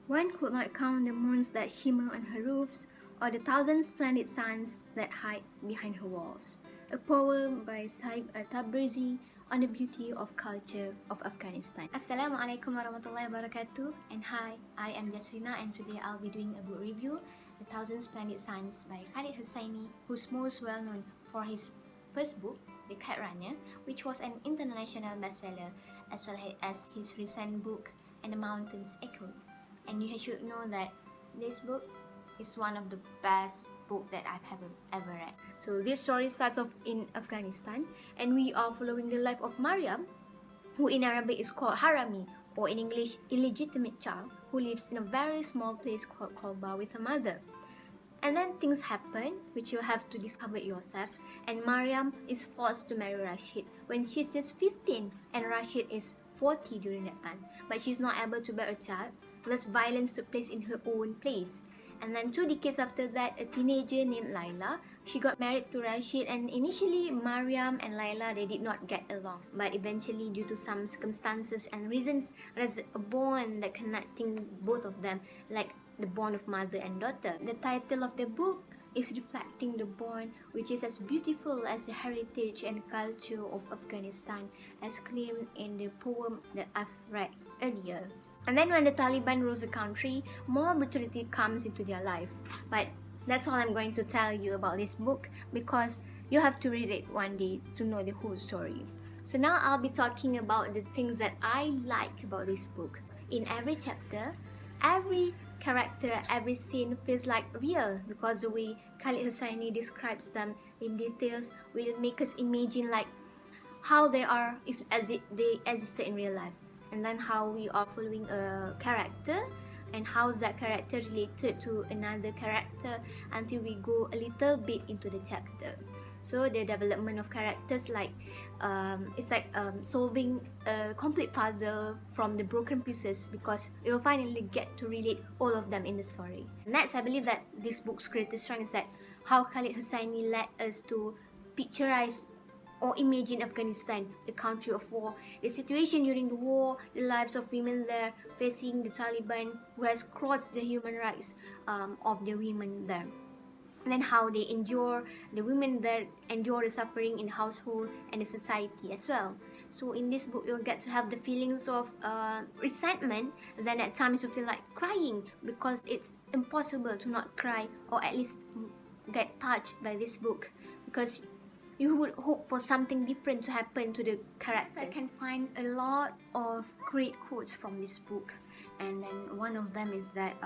One could not count the moons that shimmer on her roofs, or the thousand splendid suns that hide behind her walls. A poem by Saib Tabrizi on the beauty of culture of Afghanistan. Assalamualaikum warahmatullahi wabarakatuh, and hi, I am Jasrina, and today I'll be doing a book review, The Thousand Splendid Suns by Khalid Hosseini, who's most well known for his first book, The Cat Runner, which was an international bestseller, as well as his recent book, And the Mountains Echo. And you should know that this book is one of the best book that I've ever read. So this story starts off in Afghanistan, and we are following the life of Mariam, who in Arabic is called Harami, or in English, illegitimate child, who lives in a very small place called Kolba with her mother. And then things happen, which you'll have to discover yourself, and Mariam is forced to marry Rashid when she's just 15, and Rashid is 40 during that time, but she's not able to bear a child. Thus, violence took place in her own place. And then 2 decades after that, a teenager named Laila, she got married to Rashid, and initially Mariam and Laila, they did not get along. But eventually, due to some circumstances and reasons, there's a bond that connecting both of them, like the bond of mother and daughter. The title of the book is reflecting the bond, which is as beautiful as the heritage and culture of Afghanistan, as claimed in the poem that I've read earlier. And then when the Taliban rules the country, more brutality comes into their life. But that's all I'm going to tell you about this book, because you have to read it one day to know the whole story. So now I'll be talking about the things that I like about this book. In every chapter, every character, every scene feels like real, because the way Khalid Hosseini describes them in details will make us imagine like how they are as if they existed in real life. And then how we are following a character, and how is that character related to another character, until we go a little bit into the chapter. So the development of characters, like it's like solving a complete puzzle from the broken pieces, because you'll finally get to relate all of them in the story. Next, I believe that this book's greatest strength is that how Khalid Hosseini led us to picturize or imagine Afghanistan, the country of war, the situation during the war, the lives of women there facing the Taliban, who has crossed the human rights of the women there. And then how they endure, the women there endure the suffering in the household and the society as well. So in this book, you'll get to have the feelings of resentment. Then at times you feel like crying, because it's impossible to not cry, or at least get touched by this book, because you would hope for something different to happen to the characters. I can find a lot of great quotes from this book, and then one of them is that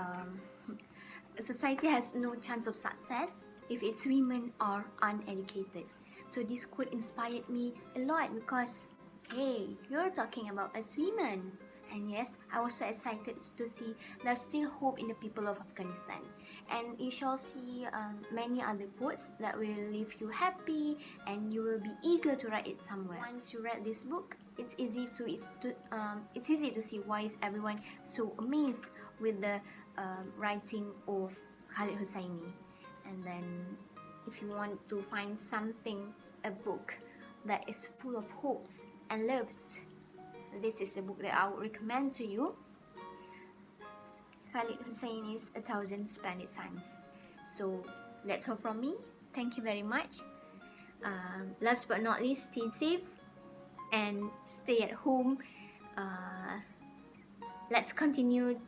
society has no chance of success if its women are uneducated. So this quote inspired me a lot, because hey, you're talking about us women. And yes, I was so excited to see there's still hope in the people of Afghanistan. And you shall see many other quotes that will leave you happy, and you will be eager to write it somewhere. Once you read this book, it's easy to see why is everyone so amazed with the writing of Khalid Hosseini. And then, if you want to find something, a book that is full of hopes and loves, this is the book that I would recommend to you. Khalid Hosseini's A Thousand Splendid Suns. So that's all from me. Thank you very much. Last but not least, stay safe and stay at home. Let's continue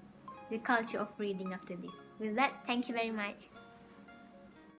the culture of reading after this. With that, thank you very much.